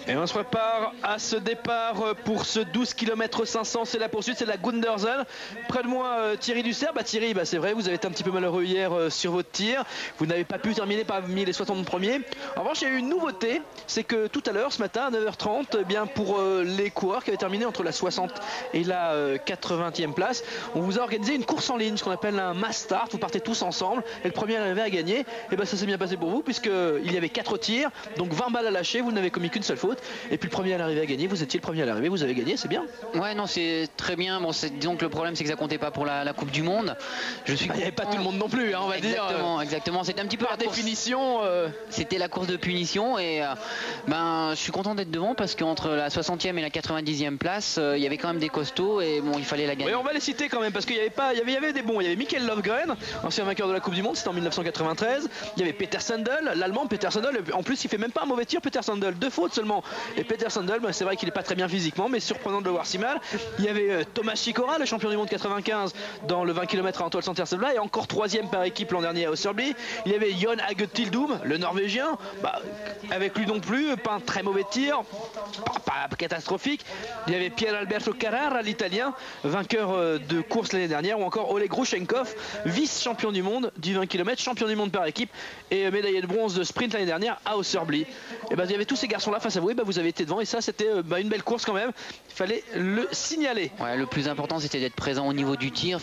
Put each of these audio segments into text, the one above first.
Et on se prépare à ce départ pour ce 12 km 500. C'est la poursuite, c'est la Gundersen. Près de moi, Thierry Dussert. Thierry, c'est vrai, vous avez été un petit peu malheureux hier sur votre tir. Vous n'avez pas pu terminer parmi les 60 premiers. En revanche, il y a eu une nouveauté. C'est que tout à l'heure, ce matin, à 9h30, pour les coureurs qui avaient terminé entre la 60 et la 80e place, on vous a organisé une course en ligne, ce qu'on appelle un mass start. Vous partez tous ensemble et le premier arrivé à gagner. Et ça s'est bien passé pour vous puisqu'il y avait 4 tirs, donc 20 balles à lâcher. Vous n'avez commis qu'une seule faute. Et puis le premier à l'arrivée à gagner, vous étiez le premier à l'arrivée, vous avez gagné, c'est bien. Ouais, non, c'est très bien. Bon, disons que le problème, c'est que ça comptait pas pour la Coupe du Monde. Il n'y avait pas tout le monde non plus, on va dire. Exactement. C'était un petit peu par définition. C'était la course de punition et je suis content d'être devant parce qu'entre la 60e et la 90e place, il y avait quand même des costauds et bon, il fallait la gagner. Oui, on va les citer quand même parce qu'il y avait des bons. Il y avait Michael Löfgren, ancien vainqueur de la Coupe du Monde, c'était en 1993. Il y avait Peter Sandel, l'Allemand Peter Sandel. En plus, il fait même pas un mauvais tir, Peter Sandel, 2 fautes seulement. Et Peter Sandel, c'est vrai qu'il n'est pas très bien physiquement, mais surprenant de le voir si mal. Il y avait Thomas Sikora, le champion du monde 95 dans le 20 km à Antoine Santerre-Sebla, et encore 3e par équipe l'an dernier à Osserby. Il y avait Jon Hage Tildum, le Norvégien, avec lui non plus, pas un très mauvais tir, pas catastrophique. Il y avait Pier Alberto Carrera, l'Italien, vainqueur de course l'année dernière, ou encore Oleg Grushenkov, vice-champion du monde du 20 km, champion du monde par équipe et médaillé de bronze de sprint l'année dernière à Osserby. Et il y avait tous ces garçons-là face à vous, et vous avez été devant, et ça c'était une belle course quand même, il fallait le signaler. Ouais, le plus important c'était d'être présent au niveau du tir.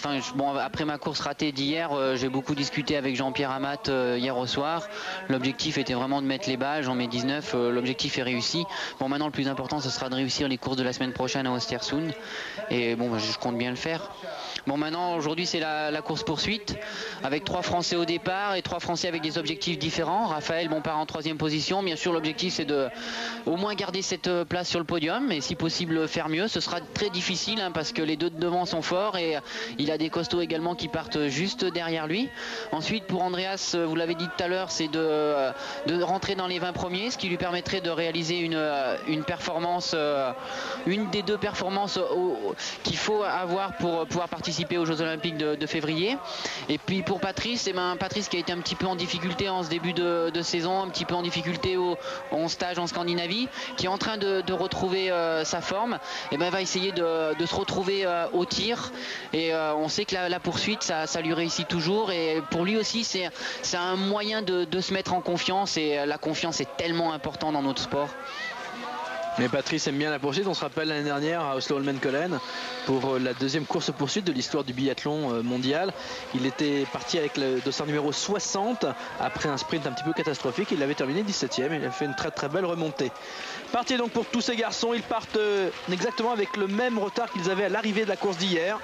Après ma course ratée d'hier, j'ai beaucoup discuté avec Jean-Pierre Amat hier au soir. L'objectif était vraiment de mettre les balles, j'en mets 19, l'objectif est réussi. Bon, maintenant le plus important ce sera de réussir les courses de la semaine prochaine à Östersund, et je compte bien le faire. Bon, maintenant aujourd'hui c'est la course poursuite avec 3 Français au départ et 3 Français avec des objectifs différents. Raphaël part en 3e position. Bien sûr, l'objectif c'est de au moins garder cette place sur le podium et si possible faire mieux. Ce sera très difficile parce que les deux de devant sont forts et il a des costauds également qui partent juste derrière lui. Ensuite, pour Andreas, vous l'avez dit tout à l'heure, c'est de rentrer dans les 20 premiers, ce qui lui permettrait de réaliser une performance, une des 2 performances qu'il faut avoir pour pouvoir participer aux Jeux Olympiques de février. Et puis pour Patrice, Patrice qui a été un petit peu en difficulté en ce début de saison, un petit peu en difficulté en stage en Scandinavie, qui est en train de retrouver sa forme, va essayer de se retrouver au tir. Et on sait que la poursuite, ça lui réussit toujours. Et pour lui aussi, c'est un moyen de se mettre en confiance. Et la confiance est tellement importante dans notre sport. Mais Patrice aime bien la poursuite. On se rappelle l'année dernière à Oslo-Holmenkollen pour la 2e course poursuite de l'histoire du biathlon mondial. Il était parti avec le dossard numéro 60 après un sprint un petit peu catastrophique. Il avait terminé 17e. Il a fait une très très belle remontée. Parti donc pour tous ces garçons. Ils partent exactement avec le même retard qu'ils avaient à l'arrivée de la course d'hier.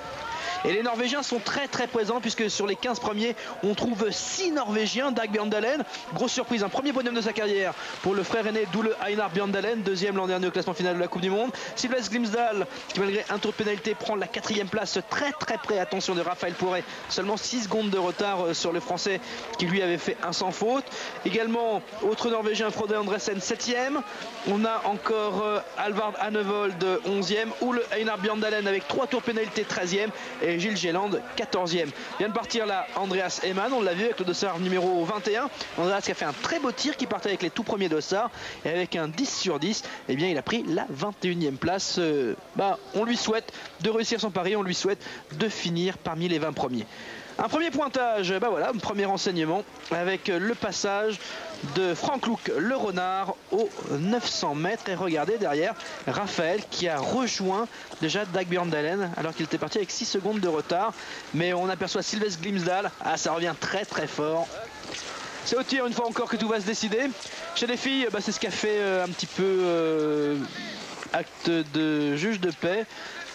Et les Norvégiens sont très très présents puisque sur les 15 premiers, on trouve 6 Norvégiens. Dag Bjørndalen, grosse surprise, un premier podium de sa carrière pour le frère aîné d'Ole Einar Bjørndalen, 2e l'an dernier au classement final de la Coupe du Monde. Sylvestre Glimsdal, qui malgré un tour de pénalité prend la 4e place, très très près, attention, de Raphaël Poiret, seulement 6 secondes de retard sur le français qui lui avait fait un sans faute. Également, autre Norvégien, Frode Andresen, 7e. On a encore Alvard Hanevold, 11e, Ole Einar Bjørndalen avec 3 tours de pénalité, 13e. Et Gilles Géland, 14e. Vient de partir là Andreas Eman, on l'a vu avec le dossard numéro 21. Andreas qui a fait un très beau tir, qui partait avec les tout premiers dossards. Et avec un 10 sur 10, il a pris la 21e place. On lui souhaite de réussir son pari, on lui souhaite de finir parmi les 20 premiers. Un premier pointage, un premier renseignement avec le passage de Frank Luuk, le renard, aux 900 mètres. Et regardez derrière Raphaël qui a rejoint déjà Dag Bjørndalen alors qu'il était parti avec 6 secondes de retard. Mais on aperçoit Sylvestre Glimsdal, ça revient très très fort. C'est au tir une fois encore que tout va se décider. Chez les filles, c'est ce qu'a fait un petit peu acte de juge de paix,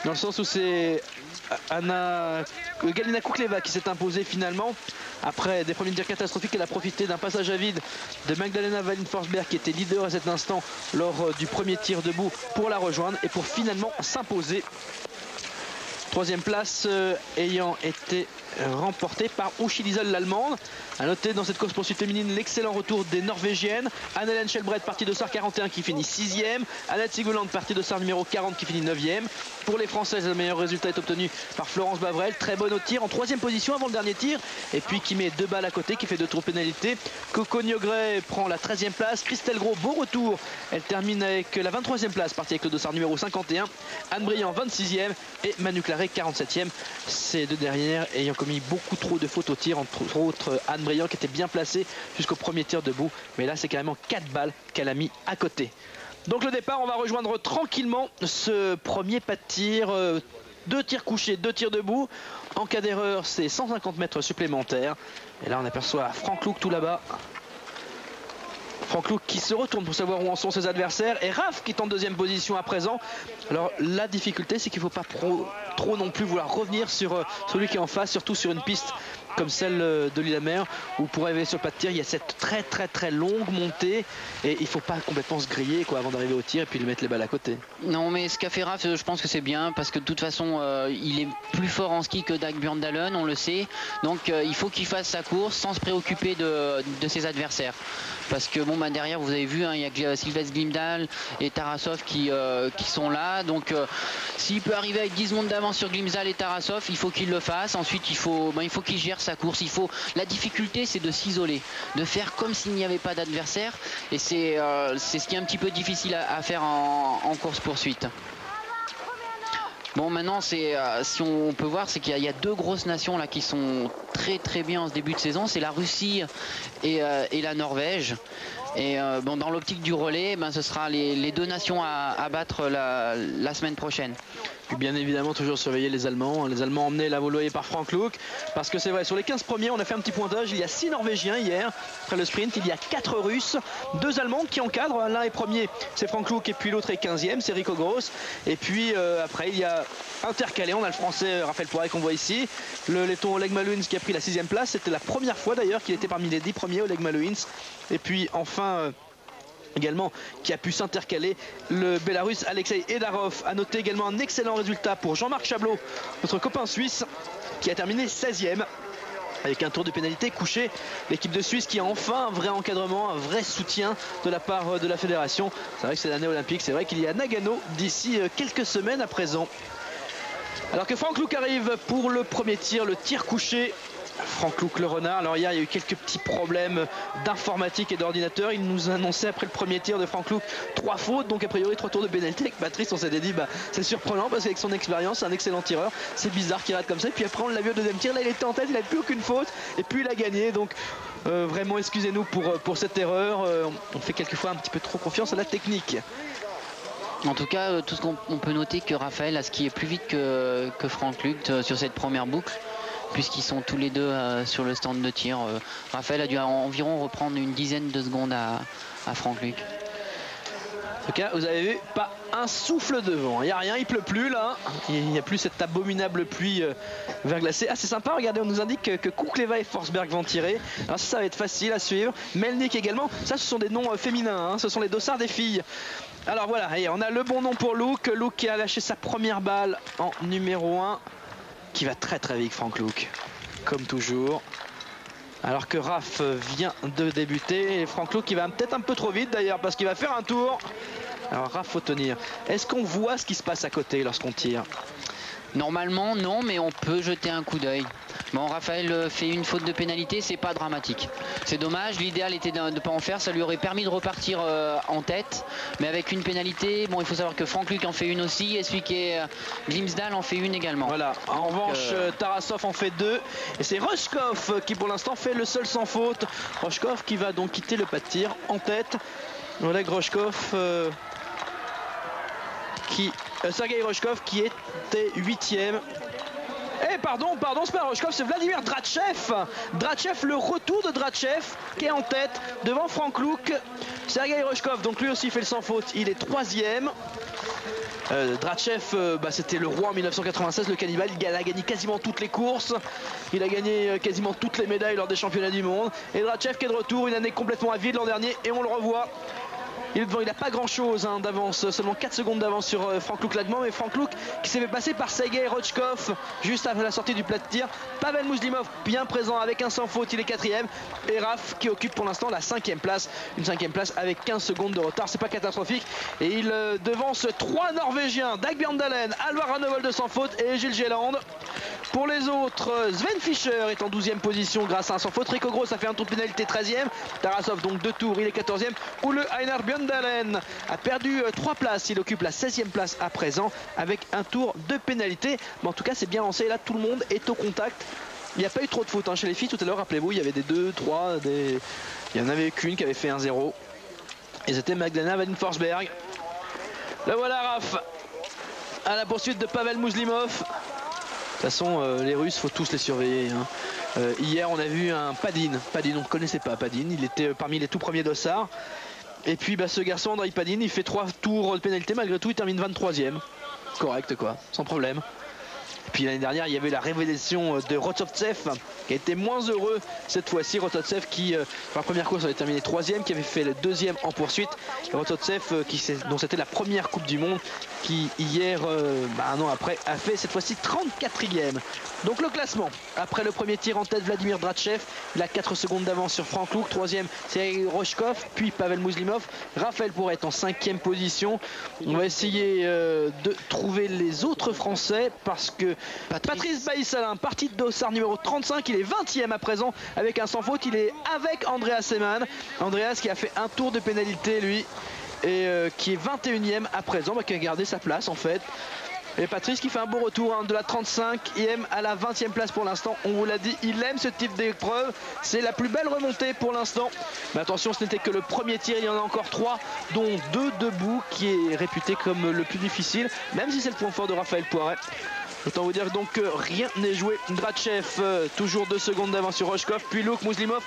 dans le sens où c'est Galina Kukleva qui s'est imposée finalement après des premiers tirs catastrophiques. Elle a profité d'un passage à vide de Magdalena Wallin-Forsberg qui était leader à cet instant lors du premier tir debout pour la rejoindre et pour finalement s'imposer. 3e place ayant été remporté par Uschi Liesel, l'allemande. A noter dans cette course poursuite féminine l'excellent retour des norvégiennes. Anne-Hélène Skjelbred, partie de Sar 41 qui finit 6e. Annette Sigurland, partie de Sar numéro 40 qui finit 9e. Pour les Françaises, le meilleur résultat est obtenu par Florence Bavrel. Très bonne au tir, en 3e position avant le dernier tir. Et puis qui met 2 balles à côté, qui fait 2 tours pénalité. Coco Niogret prend la 13e place. Christelle Gros, beau retour. Elle termine avec la 23e place, partie avec le dossard numéro 51. Anne Briand, 26e. Et Manu Claret, 47e. Ces deux dernières ayant commis beaucoup trop de fautes au tir, entre autres Anne Briand qui était bien placée jusqu'au premier tir debout. Mais là, c'est carrément 4 balles qu'elle a mis à côté. Donc le départ, on va rejoindre tranquillement ce premier pas de tir. 2 tirs couchés, 2 tirs debout. En cas d'erreur, c'est 150 mètres supplémentaires. Et là, on aperçoit Franck Louk tout là-bas. Franck Louk qui se retourne pour savoir où en sont ses adversaires. Et Raph qui est en 2e position à présent. Alors la difficulté, c'est qu'il ne faut pas trop non plus vouloir revenir sur celui qui est en face, surtout sur une piste comme celle de Lillehammer, où pour arriver sur le pas de tir, il y a cette très longue montée et il ne faut pas complètement se griller quoi, avant d'arriver au tir et puis lui mettre les balles à côté. Non, mais ce qu'a fait Raph, je pense que c'est bien parce que de toute façon, il est plus fort en ski que Dag Bjørndalen, on le sait. Donc il faut qu'il fasse sa course sans se préoccuper de ses adversaires. Parce que bon, bah, derrière, vous avez vu, hein, il y a Sylvestre Glimdahl et Tarasov qui sont là. Donc s'il peut arriver avec 10 secondes d'avance sur Glimdahl et Tarasov, il faut qu'il le fasse. Ensuite, il faut qu'il gère sa course. La difficulté, c'est de s'isoler, de faire comme s'il n'y avait pas d'adversaire. Et c'est ce qui est un petit peu difficile à faire en course-poursuite. Bon, maintenant, si on peut voir, c'est qu'il y a 2 grosses nations là qui sont très bien en ce début de saison. C'est la Russie et la Norvège. Et bon, dans l'optique du relais, ce sera les 2 nations à battre la semaine prochaine. Puis bien évidemment toujours surveiller les Allemands. Les Allemands emmenés là, vous le voyez, par Franck Louk. Parce que c'est vrai, sur les 15 premiers, on a fait un petit pointage. Il y a 6 Norvégiens hier. Après le sprint, il y a 4 Russes. 2 Allemands qui encadrent. L'un est premier, c'est Franck Louk. Et puis l'autre est 15e, c'est Rico Gross. Et puis après, il y a intercalé. On a le français Raphaël Poiret qu'on voit ici. Le letton Oleg Malouins qui a pris la 6e place. C'était la première fois d'ailleurs qu'il était parmi les 10 premiers, Oleg Malouins. Et puis enfin... également qui a pu s'intercaler le Bélarusse Alexei Edarov. A noter également un excellent résultat pour Jean-Marc Chablot, notre copain suisse, qui a terminé 16e avec un tour de pénalité couché. L'équipe de Suisse qui a enfin un vrai encadrement, un vrai soutien de la part de la fédération. C'est vrai que c'est l'année olympique, c'est vrai qu'il y a Nagano d'ici quelques semaines à présent. Alors que Franck Louk arrive pour le premier tir, le tir couché. Franck Louk, le renard. Alors hier, il y a eu quelques petits problèmes d'informatique et d'ordinateur. Il nous annonçait après le premier tir de Franck Louk 3 fautes, donc a priori 3 tours de pénalité. Avec Patrice, on s'était dit, c'est surprenant parce qu'avec son expérience, c'est un excellent tireur. C'est bizarre qu'il rate comme ça. Et puis après, on l'a vu au 2e tir. Là, il était en tête, il n'avait plus aucune faute. Et puis il a gagné. Donc vraiment, excusez-nous pour cette erreur. On fait quelquefois un petit peu trop confiance à la technique. En tout cas, tout ce qu'on peut noter que Raphaël a skié plus vite que Franck Louk sur cette première boucle, puisqu'ils sont tous les deux sur le stand de tir. Raphaël a dû environ reprendre une dizaine de secondes à Franck Louk. En tout cas, vous avez vu, pas un souffle de vent. Il n'y a rien, il pleut plus là. Il n'y a plus cette abominable pluie verglacée. Ah, c'est sympa, regardez, on nous indique que Kukleva et Forsberg vont tirer. Alors ça va être facile à suivre. Melnik également. Ça, ce sont des noms féminins, hein. Ce sont les dossards des filles. Alors voilà, allez, on a le bon nom pour Louk. Louk qui a lâché sa première balle en numéro 1. Qui va très vite, Franck Louk, comme toujours. Alors que Raph vient de débuter. Et Franck Louk qui va peut-être un peu trop vite d'ailleurs, parce qu'il va faire un tour. Alors Raph, faut tenir. Est-ce qu'on voit ce qui se passe à côté lorsqu'on tire? Normalement non, mais on peut jeter un coup d'œil. Bon, Raphaël fait une faute de pénalité, c'est pas dramatique. C'est dommage, l'idéal était de ne pas en faire, ça lui aurait permis de repartir en tête. Mais avec une pénalité, bon, il faut savoir que Franck Louk en fait une aussi, et celui qui est Glimsdahl en fait une également. Voilà, en revanche, Tarasov en fait 2. Et c'est Roshkov qui pour l'instant fait le seul sans faute. Roshkov qui va donc quitter le pas de tir en tête. Oleg Roshkov Sergei Roshkov qui était 8e. Eh pardon, c'est pas Roshkov, c'est Vladimir Drachev. Drachev, le retour de Drachev qui est en tête devant Franck Louk. Sergei Roshkov, donc lui aussi fait le sans faute, il est 3e. Drachev, c'était le roi en 1996, le cannibale. Il a gagné quasiment toutes les courses. Il a gagné quasiment toutes les médailles lors des championnats du monde. Et Drachev qui est de retour, une année complètement à vide l'an dernier. Et on le revoit Il est devant, il n'a pas grand chose d'avance, seulement 4 secondes d'avance sur Franck Luc Lagman. Mais Franck Luc qui s'est fait passer par Sergei Rochkov juste après la sortie du plat de tir. Pavel Mouslimov bien présent avec un sans faute, il est 4e. Et Raph qui occupe pour l'instant la 5e place. Une 5e place avec 15 secondes de retard, c'est pas catastrophique. Et il devance 3 Norvégiens, Dag Bjørndalen, Alvar Rønevold de sans faute et Gilles Géland. Pour les autres, Sven Fischer est en 12e position grâce à un sans faute. Rico Gross a fait un tour de pénalité 13e. Tarasov donc 2 tours, il est 14e. Ole Einar Bjørndalen a perdu 3 places. Il occupe la 16e place à présent avec un tour de pénalité. Mais en tout cas, c'est bien lancé. Là, tout le monde est au contact. Il n'y a pas eu trop de fautes chez les filles. Tout à l'heure, rappelez-vous, il y avait des 2, 3, il n'y en avait qu'une qui avait fait 1-0. Et c'était Magdalena Van Forsberg. Là voilà Raph à la poursuite de Pavel Mouslimov. De toute façon, les Russes, faut tous les surveiller. Hier, on a vu un Padin. Padin, on ne connaissait pas Padin. Il était parmi les tout premiers d'Ossard. Et puis, ce garçon, Andrei Padin, il fait 3 tours de pénalité. Malgré tout, il termine 23e. Correct, quoi, sans problème. Et puis l'année dernière, il y avait la révélation de Rotovtsev qui a été moins heureux cette fois-ci. Rotovtsev qui, pour la première course, avait terminé 3e, qui avait fait le 2e en poursuite. Rotovtsev, dont c'était la première Coupe du Monde, qui hier, un an après, a fait cette fois-ci 34e. Donc le classement, après le premier tir en tête, Vladimir Drachev, il a 4 secondes d'avance sur Franck Luc. 3e, Sergei Rochkov, puis Pavel Mouslimov. Raphaël pourrait être en 5e position. On va essayer de trouver les autres Français parce que Patrice Baïsalin, parti de Dossard numéro 35, il est 20e à présent avec un sans faute. Il est avec Andreas Seemann. Andreas qui a fait un tour de pénalité lui et qui est 21e à présent, qui a gardé sa place en fait. Et Patrice qui fait un beau retour de la 35e à la 20e place pour l'instant. On vous l'a dit, il aime ce type d'épreuve. C'est la plus belle remontée pour l'instant. Mais attention, ce n'était que le premier tir. Il y en a encore 3, dont 2 debout, qui est réputé comme le plus difficile, même si c'est le point fort de Raphaël Poiret. Autant vous dire donc que rien n'est joué. Drachev, toujours 2 secondes d'avance sur Rochkov, puis Luc Mouslimov.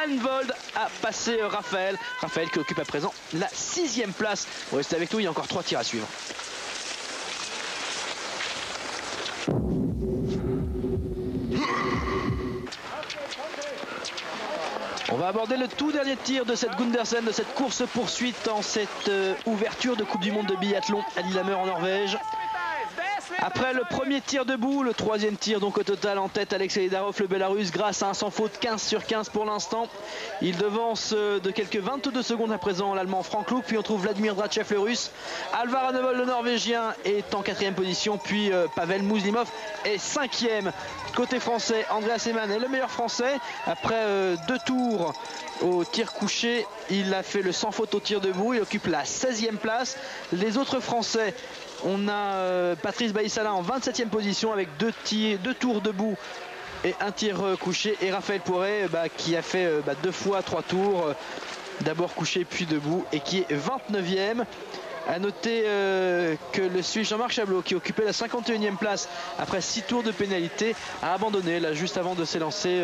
Hanvold a passé Raphaël. Raphaël qui occupe à présent la 6e place. Vous restez avec nous, il y a encore 3 tirs à suivre. On va aborder le tout dernier tir de cette Gundersen, de cette course-poursuite en cette ouverture de Coupe du Monde de biathlon à Lillehammer en Norvège. Après le premier tir debout, le 3e tir donc au total en tête, Alexei Darov, le Bélarus, grâce à un sans faute 15 sur 15 pour l'instant. Il devance de quelques 22 secondes à présent l'Allemand Franck Luc, puis on trouve Vladimir Drachev le Russe. Alvar Rønevold le Norvégien est en 4e position, puis Pavel Mouslimov est 5e. Côté français, Andreas Seemann est le meilleur français. Après 2 tours au tir couché, il a fait le sans faute au tir debout, il occupe la 16e place. Les autres français, on a Patrice Baïsalin en 27e position avec 2 tours debout et un tir couché. Et Raphaël Poiret qui a fait 2 fois 3 tours, d'abord couché puis debout, et qui est 29e. A noter que le Suisse Jean-Marc Chablot, qui occupait la 51e place après 6 tours de pénalité, a abandonné là juste avant de s'élancer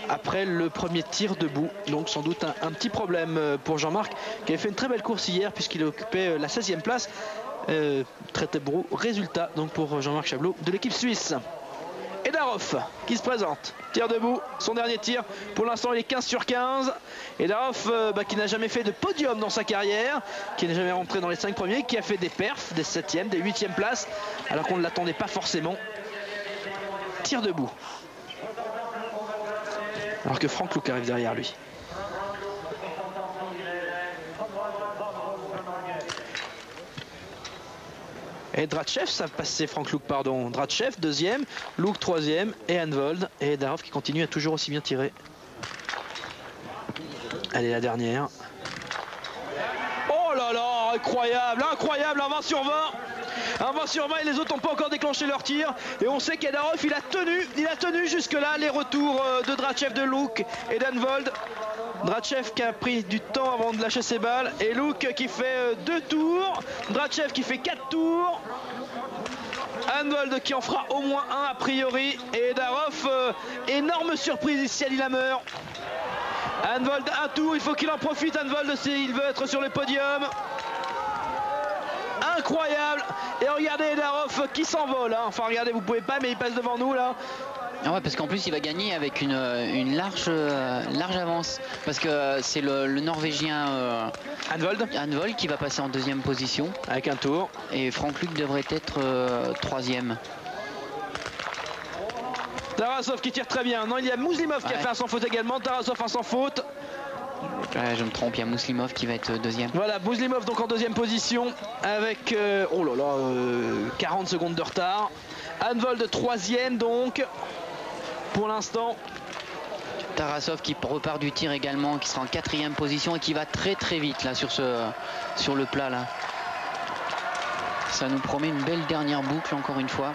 après le premier tir debout. Donc sans doute un petit problème pour Jean-Marc, qui avait fait une très belle course hier puisqu'il occupait la 16e place. Très beau résultat donc pour Jean-Marc Chablot de l'équipe suisse. Et Darov qui se présente, tir debout, son dernier tir, pour l'instant il est 15 sur 15. Et Darov qui n'a jamais fait de podium dans sa carrière, qui n'est jamais rentré dans les 5 premiers, qui a fait des perfs, des 7e, des 8e places, alors qu'on ne l'attendait pas forcément. Tir debout. Alors que Franck Luc arrive derrière lui. Et Drachev, ça passait Franck Luc, pardon. Drachev, 2e, Luc 3e et Hanvold. Et Darov qui continue à toujours aussi bien tirer. Allez, la dernière. Oh là là, incroyable, incroyable, un 20 sur 20. Un 20 sur 20 et les autres n'ont pas encore déclenché leur tir. Et on sait qu'Edarov, il a tenu jusque-là les retours de Drachev, de Luc et d'Hanvold. Drachev qui a pris du temps avant de lâcher ses balles. Et Luc qui fait 2 tours. Drachev qui fait 4 tours. Hanvold qui en fera au moins 1 a priori. Et Edarov, énorme surprise ici à Lillehammer. Hanvold 1 tour, il faut qu'il en profite. Hanvold s'il veut être sur le podium. Incroyable. Et regardez Edarov qui s'envole. Enfin regardez, vous pouvez pas, mais il passe devant nous là. Ah ouais, parce qu'en plus il va gagner avec une large avance, parce que c'est le Norvégien Hanvold qui va passer en deuxième position avec un tour, et Frank Luc devrait être troisième. Tarasov qui tire très bien. Non, il y a Mouslimov qui a fait un sans faute également. Tarasov un sans faute. Ouais, je me trompe, il y a Mouslimov qui va être deuxième. Voilà, Mouslimov donc en deuxième position avec 40 secondes de retard. Hanvold troisième donc pour l'instant. Tarasov qui repart du tir également, qui sera en quatrième position et qui va très très vite là sur le plat là. Ça nous promet une belle dernière boucle encore une fois.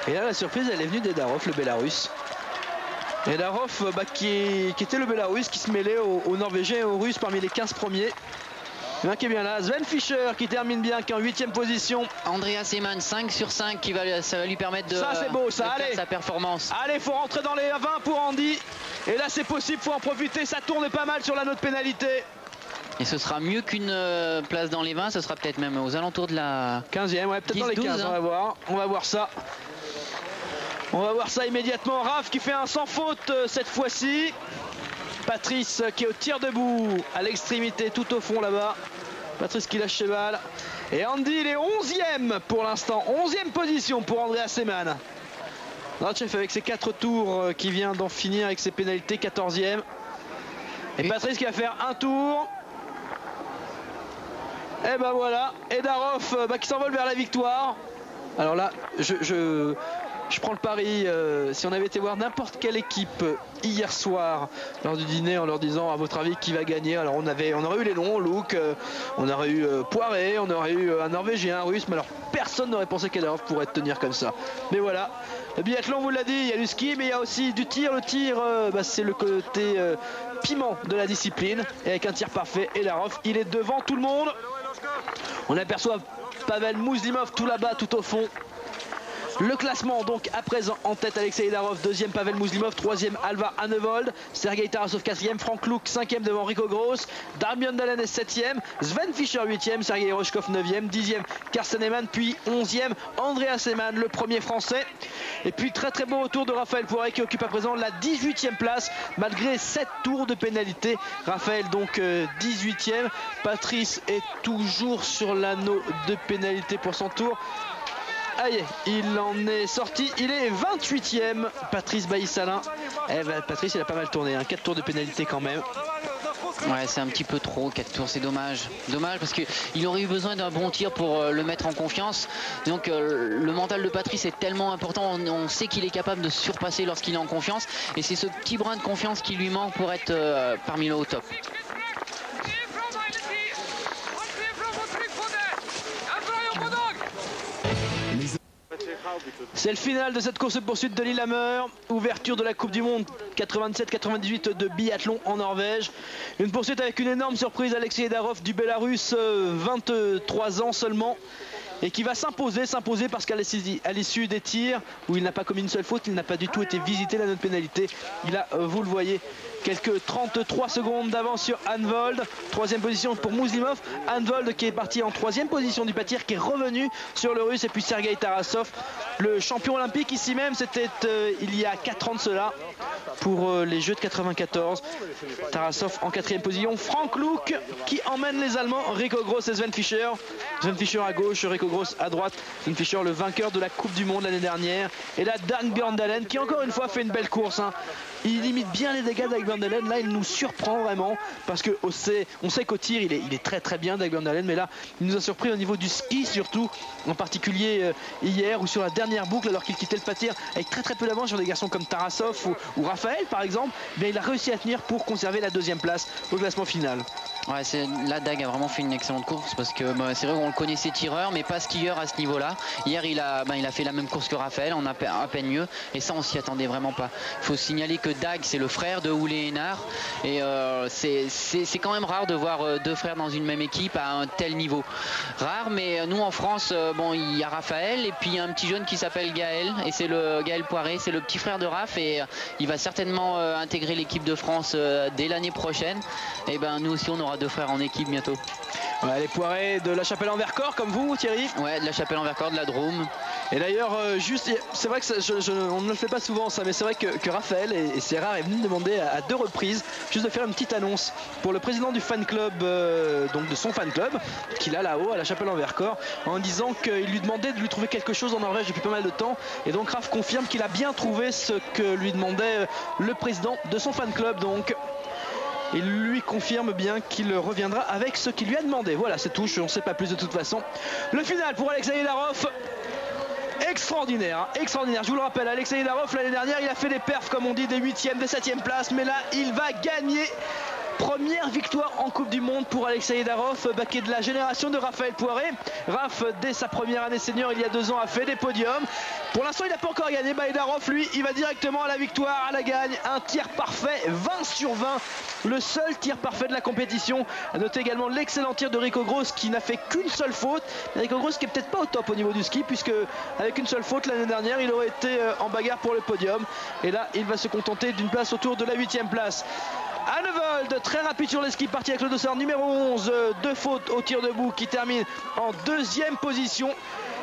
Et là la surprise elle est venue d'Edarov, le Bélarus. Edarov qui était le Bélarus qui se mêlait aux Norvégiens et aux Russes parmi les 15 premiers. Il qui est bien là, Sven Fischer qui termine bien, qui est en 8e position. Andreas Seemann 5 sur 5 ça va lui permettre de ça c'est beau ça, allez, sa performance. Allez, faut rentrer dans les 20 pour Andy. Et là c'est possible, faut en profiter, ça tourne pas mal sur la note pénalité. Et ce sera mieux qu'une place dans les 20, ce sera peut-être même aux alentours de la 15e, ouais, peut-être dans les 15, hein. On va voir ça. On va voir ça immédiatement. Raph qui fait un sans faute cette fois-ci. Patrice qui est au tir debout à l'extrémité tout au fond là-bas. Patrice qui lâche ses balles. Et Andy il est 11e pour l'instant. 11e position pour Andreas Seemann. Ratchef avec ses 4 tours qui vient d'en finir avec ses pénalités, 14e. Et Patrice qui va faire un tour. Et ben voilà. Edarov qui s'envole vers la victoire. Alors là, je prends le pari, si on avait été voir n'importe quelle équipe hier soir lors du dîner en leur disant à votre avis qui va gagner, alors on aurait eu les noms, Luke, on aurait eu Poiré, on aurait eu un Norvégien, un Russe, mais alors personne n'aurait pensé qu'Edarov pourrait tenir comme ça. Mais voilà, le biathlon vous l'a dit, il y a du ski mais il y a aussi du tir. Le tir, c'est le côté piment de la discipline et avec un tir parfait, Edarov il est devant tout le monde. On aperçoit Pavel Mouslimov tout là-bas, tout au fond. Le classement donc à présent en tête Alexei Edarov, deuxième Pavel Mouslimov, troisième Alvar Hanvold, Sergei Tarasov quatrième, Frank Luc cinquième devant Rico Gross, Darbian Dalen est septième, Sven Fischer huitième, Sergei Roshkov neuvième, dixième Karsten Eman, puis onzième Andreas Seemann, le premier français. Et puis très très beau retour de Raphaël Poiré qui occupe à présent la 18e place malgré 7 tours de pénalité. Raphaël donc 18e, Patrice est toujours sur l'anneau de pénalité pour son tour. Aïe, il en est sorti, il est 28e, Patrice Bailly-Salin. Patrice il a pas mal tourné, 4 tours de pénalité quand même. Ouais, c'est un petit peu trop, 4 tours, c'est dommage. Dommage parce qu'il aurait eu besoin d'un bon tir pour le mettre en confiance. Donc le mental de Patrice est tellement important, on sait qu'il est capable de surpasser lorsqu'il est en confiance. Et c'est ce petit brin de confiance qui lui manque pour être parmi le haut top. C'est le final de cette course-poursuite de Lillehammer, ouverture de la Coupe du Monde 87-98 de biathlon en Norvège. Une poursuite avec une énorme surprise, Alexei Edarov du Bélarus, 23 ans seulement, et qui va s'imposer parce qu'à l'issue des tirs, où il n'a pas commis une seule faute, il n'a pas du tout été visité la note pénalité. Il a, vous le voyez, quelques 33 secondes d'avance sur Hanvold. Troisième position pour Mouslimov. Hanvold qui est parti en troisième position du pâtir, qui est revenu sur le russe. Et puis Sergei Tarasov, le champion olympique ici même, c'était il y a 4 ans de cela, pour les Jeux de 94. Tarasov en quatrième position. Frank Luc qui emmène les Allemands. Rico Gross et Sven Fischer. Sven Fischer à gauche, Rico Gross à droite. Sven Fischer le vainqueur de la Coupe du Monde l'année dernière. Et là Darbian Dalen qui encore une fois fait une belle course. Il limite bien les dégâts d'Alexei Dalen. Là il nous surprend vraiment parce que on sait qu'au tir il est très très bien d'Alexei Dalen, mais là il nous a surpris au niveau du ski, surtout en particulier hier ou sur la dernière boucle alors qu'il quittait le pâtir avec très très peu d'avance sur des garçons comme Tarasov ou Raphaël par exemple. Mais il a réussi à tenir pour conserver la deuxième place au classement final. Ouais, là Dag a vraiment fait une excellente course parce que c'est vrai qu'on le connaissait tireur mais pas skieur à ce niveau-là. Hier il a fait la même course que Raphaël, on a à peine mieux, et ça on s'y attendait vraiment pas. Il faut signaler que Dag c'est le frère de Ole Einar et c'est quand même rare de voir deux frères dans une même équipe à un tel niveau. Rare, mais nous en France, il y a Raphaël et puis il y a un petit jeune qui s'appelle Gaël, et c'est le Gaël Poiré, c'est le petit frère de Raph, et il va certainement intégrer l'équipe de France dès l'année prochaine. Et nous aussi on aura deux frères en équipe bientôt. Ouais, les Poiré de la Chapelle-en-Vercors comme vous, Thierry? Ouais, de la Chapelle-en-Vercors, de la Drôme. Et d'ailleurs, juste, c'est vrai que on ne le fait pas souvent ça, mais c'est vrai que Raphaël, et c'est rare, est venu me demander à 2 reprises juste de faire une petite annonce pour le président du fan club, donc de son fan club, qu'il a là-haut à la Chapelle-en-Vercors, en disant qu'il lui demandait de lui trouver quelque chose en Norvège depuis pas mal de temps. Et donc Raph confirme qu'il a bien trouvé ce que lui demandait le président de son fan club. Donc il lui confirme bien qu'il reviendra avec ce qu'il lui a demandé. Voilà, c'est tout, on ne sait pas plus de toute façon. Le final pour Alexei Darov. Extraordinaire, hein, extraordinaire. Je vous le rappelle, Alexei Darov l'année dernière, il a fait des perfs comme on dit, des 8e, des 7e places, mais là il va gagner. Première victoire en Coupe du Monde pour Alexei Darov, qui est de la génération de Raphaël Poiré. Raph, dès sa première année senior, il y a 2 ans, a fait des podiums. Pour l'instant, il n'a pas encore gagné. Darov, lui, il va directement à la victoire, à la gagne. Un tir parfait, 20 sur 20. Le seul tir parfait de la compétition. À noter également l'excellent tir de Rico Gross qui n'a fait qu'une seule faute. Rico Gross qui est peut-être pas au top au niveau du ski, puisque avec une seule faute l'année dernière, il aurait été en bagarre pour le podium. Et là, il va se contenter d'une place autour de la 8e place. Arnevold, très rapide sur les skis, parti avec le dossard numéro 11, 2 fautes au tir debout qui termine en 2e position.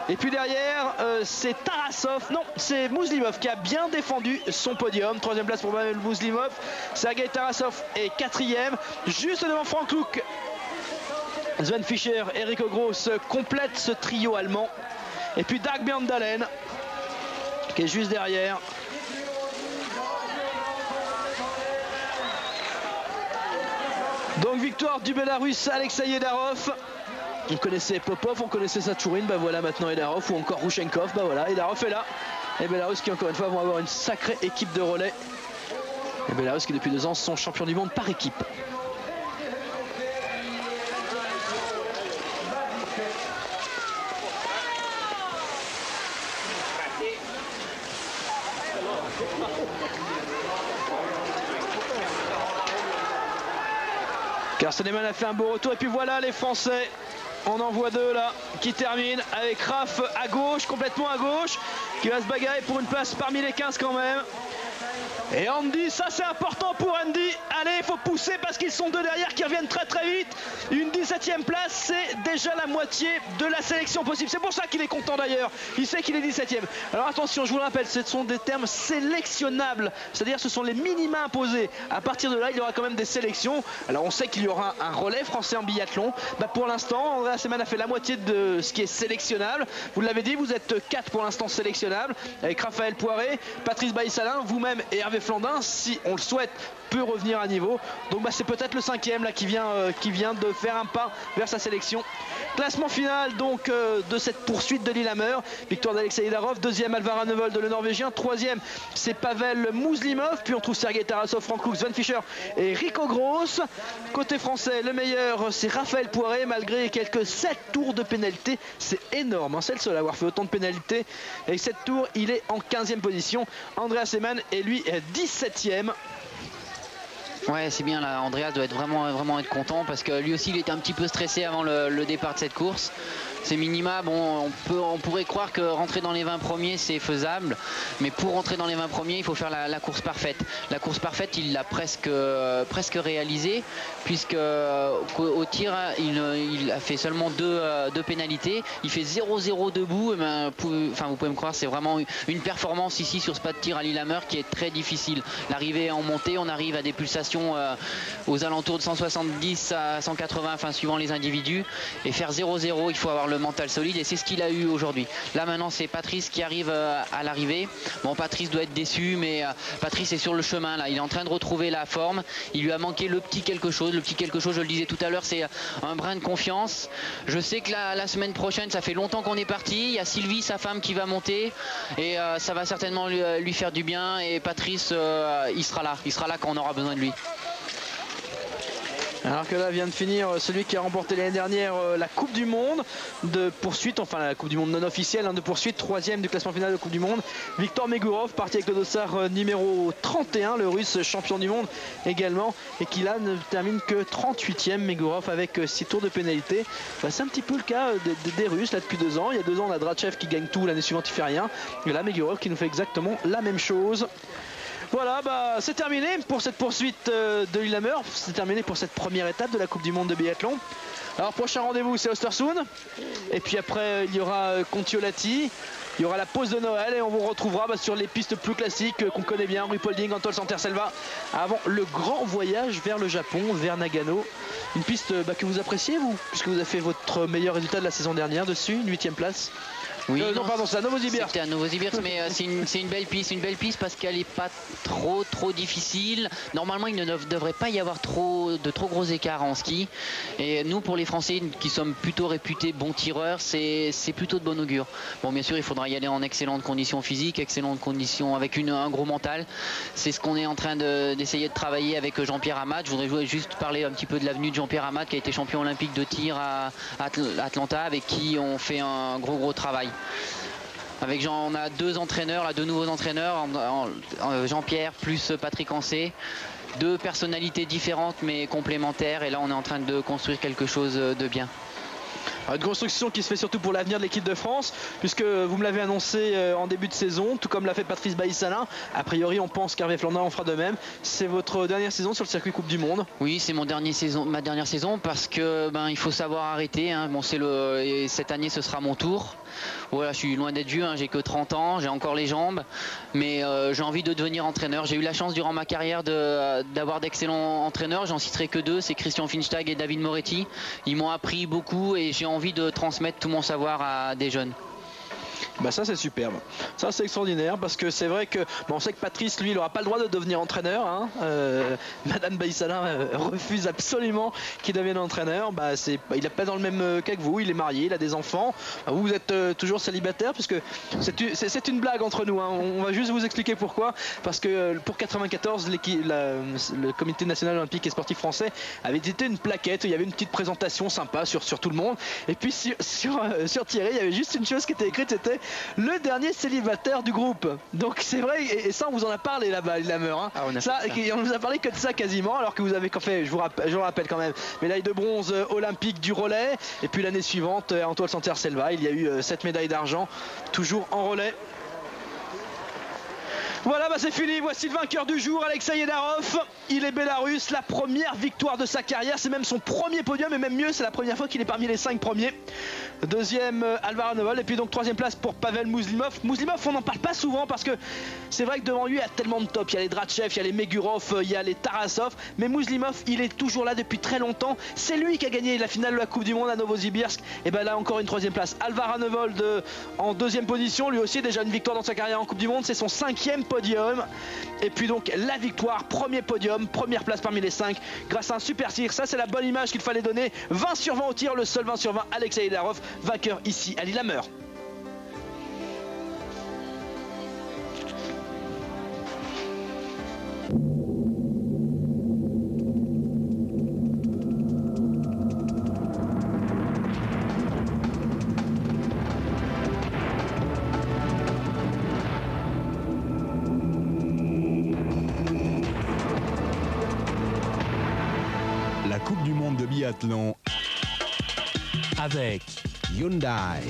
Et puis derrière, c'est Tarasov, non, c'est Mouslimov qui a bien défendu son podium. 3e place pour Pavel Mouslimov. Sergei Tarasov est 4e, juste devant Frank Luke. Sven Fischer et Rico Gross complètent ce trio allemand. Et puis Dag Bjørndalen qui est juste derrière. Donc victoire du Bélarus Alexei Darov. On connaissait Popov, on connaissait Sachourine, bah voilà maintenant Edarov ou encore Rouchenkov, bah voilà, Edarov est là. Et Bélarus qui encore une fois vont avoir une sacrée équipe de relais. Et Bélarus qui depuis 2 ans sont champions du monde par équipe. Carsteneman a fait un beau retour et puis voilà les Français. On en voit 2 là qui terminent avec Raph à gauche, complètement à gauche, qui va se bagarrer pour une place parmi les 15 quand même. Et Andy, ça c'est important pour Andy. Allez, il faut pousser parce qu'ils sont 2 derrière qui reviennent très très vite. Une 17e place, c'est déjà la moitié de la sélection possible. C'est pour ça qu'il est content d'ailleurs. Il sait qu'il est 17e. Alors attention, je vous le rappelle, ce sont des termes sélectionnables. C'est-à-dire ce sont les minima imposés. À partir de là, il y aura quand même des sélections. Alors on sait qu'il y aura un relais français en biathlon. Bah, pour l'instant, Andreas Seemann a fait la moitié de ce qui est sélectionnable. Vous l'avez dit, vous êtes 4 pour l'instant sélectionnables. Avec Raphaël Poiré, Patrice Bailly-Salin, vous-même et Hervé Flandin, si on le souhaite, peut revenir à niveau. Donc bah, c'est peut-être le 5e là qui vient de faire un pas vers sa sélection. Classement final donc de cette poursuite de Lillehammer. Victoire d'Alexei Darov, 2e Alvar Arnevold le Norvégien, 3e c'est Pavel Mouslimov, puis on trouve Sergei Tarasov, Frank Luke, Sven Fischer et Rico Gross. Côté français, le meilleur c'est Raphaël Poiré malgré quelques 7 tours de pénalité. C'est énorme, hein, c'est le seul à avoir fait autant de pénalités. Et 7 tours, il est en 15e position. Andreas Seemann et lui 17e. Ouais, c'est bien là, Andreas doit être vraiment être content parce que lui aussi il était un petit peu stressé avant le départ de cette course. Ces minima, bon, on pourrait croire que rentrer dans les 20 premiers c'est faisable, mais pour rentrer dans les 20 premiers il faut faire la course parfaite. La course parfaite il l'a presque réalisée, puisque au tir il a fait seulement 2 pénalités. Il fait 0-0 debout, et ben, vous pouvez me croire, c'est vraiment une performance ici sur ce pas de tir à Lillehammer qui est très difficile. L'arrivée en montée, on arrive à des pulsations aux alentours de 170 à 180, enfin suivant les individus, et faire 0-0 il faut avoir le mental solide, et c'est ce qu'il a eu aujourd'hui. Là maintenant c'est Patrice qui arrive à l'arrivée. Bon, Patrice doit être déçu, mais Patrice est sur le chemin là, il est en train de retrouver la forme. Il lui a manqué le petit quelque chose, je le disais tout à l'heure, c'est un brin de confiance. Je sais que la semaine prochaine, ça fait longtemps qu'on est parti, il y a Sylvie, sa femme, qui va monter, et ça va certainement lui faire du bien, et Patrice il sera là quand on aura besoin de lui. Alors que là vient de finir celui qui a remporté l'année dernière la Coupe du Monde de poursuite, enfin la Coupe du Monde non officielle de poursuite, 3e du classement final de Coupe du Monde. Victor Megurov, parti avec le dossard numéro 31, le russe champion du monde également, et qui là ne termine que 38e. Megurov avec 6 tours de pénalité. Bah, c'est un petit peu le cas des Russes là depuis 2 ans. Il y a 2 ans on a Drachev qui gagne tout, l'année suivante il fait rien. Et là Megurov qui nous fait exactement la même chose. Voilà, bah, c'est terminé pour cette poursuite de Lillehammer. C'est terminé pour cette première étape de la Coupe du Monde de biathlon. Alors prochain rendez-vous c'est Östersund. Et puis après il y aura Kontiolahti. Il y aura la pause de Noël et on vous retrouvera sur les pistes plus classiques qu'on connaît bien, Ruhpolding, Antholz, Anterselva, avant le grand voyage vers le Japon, vers Nagano. Une piste que vous appréciez, vous, puisque vous avez fait votre meilleur résultat de la saison dernière dessus, une 8e place. Oui, non, pardon, c'est à Novosibirsk. C'était à Novosibirsk, mais c'est une belle piste parce qu'elle n'est pas trop difficile. Normalement, il ne devrait pas y avoir de trop gros écarts en ski. Et nous, pour les Français qui sommes plutôt réputés bons tireurs, c'est plutôt de bon augure. Bon, bien sûr, il faudra y aller en excellentes conditions physiques, excellentes conditions avec un gros mental. C'est ce qu'on est en train d'essayer de travailler avec Jean-Pierre Amat. Je voudrais juste parler un petit peu de l'avenue de Jean-Pierre Amat, qui a été champion olympique de tir à Atlanta, avec qui on fait un gros travail. On a deux nouveaux entraîneurs, Jean-Pierre plus Patrick Ancet, deux personnalités différentes mais complémentaires, et là on est en train de construire quelque chose de bien. Une construction qui se fait surtout pour l'avenir de l'équipe de France, puisque vous me l'avez annoncé en début de saison, tout comme l'a fait Patrice Baïsalin. A priori, on pense qu'Hervé Flandin en fera de même. C'est votre dernière saison sur le circuit Coupe du Monde? Oui, c'est ma dernière saison parce que il faut savoir arrêter. Hein. Bon, et cette année, ce sera mon tour. Voilà, je suis loin d'être vieux, hein. J'ai que 30 ans, j'ai encore les jambes, mais j'ai envie de devenir entraîneur. J'ai eu la chance durant ma carrière d'avoir d'excellents entraîneurs. J'en citerai que deux, c'est Christian Finstag et David Moretti. Ils m'ont appris beaucoup et j'ai envie de transmettre tout mon savoir à des jeunes. Bah ça c'est superbe, ça c'est extraordinaire, parce que c'est vrai que on sait que Patrice lui il n'aura pas le droit de devenir entraîneur, hein. Madame Baïsalin refuse absolument qu'il devienne entraîneur. Il n'est pas dans le même cas que vous, il est marié, il a des enfants. Vous êtes toujours célibataire, puisque c'est une blague entre nous, hein. On va juste vous expliquer pourquoi. Parce que pour 94 le comité national olympique et sportif français avait édité une plaquette, il y avait une petite présentation sympa sur tout le monde, et puis sur Thierry il y avait juste une chose qui était écrite, c'était le dernier célibataire du groupe. Donc c'est vrai, et ça on vous en a parlé là-bas, Lillehammer, hein. On nous a parlé que de ça quasiment, alors que vous avez fait, je vous le rappelle quand même, médaille de bronze olympique du relais, et puis l'année suivante Antholz Anterselva, il y a eu 7 médailles d'argent, toujours en relais. Voilà, c'est fini, voici le vainqueur du jour, Alexei Yedarov. Il est bélarusse, la première victoire de sa carrière, c'est même son premier podium, et même mieux, c'est la première fois qu'il est parmi les 5 premiers. Deuxième, Alvar Hanevol, et puis donc troisième place pour Pavel Mouslimov. Mouslimov, on n'en parle pas souvent parce que c'est vrai que devant lui, il y a tellement de top. Il y a les Drachev, il y a les Megurov, il y a les Tarasov, mais Mouslimov, il est toujours là depuis très longtemps. C'est lui qui a gagné la finale de la Coupe du Monde à Novosibirsk. Et là encore une troisième place. Alvar Hanevol en deuxième position, lui aussi déjà une victoire dans sa carrière en Coupe du Monde, c'est son 5e podium. Et puis donc la victoire, premier podium, première place parmi les 5 grâce à un super tir. Ça c'est la bonne image qu'il fallait donner. 20 sur 20 au tir, le seul 20 sur 20, Alexei Yedarov, vainqueur ici à Lillehammer. La Coupe du Monde de biathlon avec Hyundai.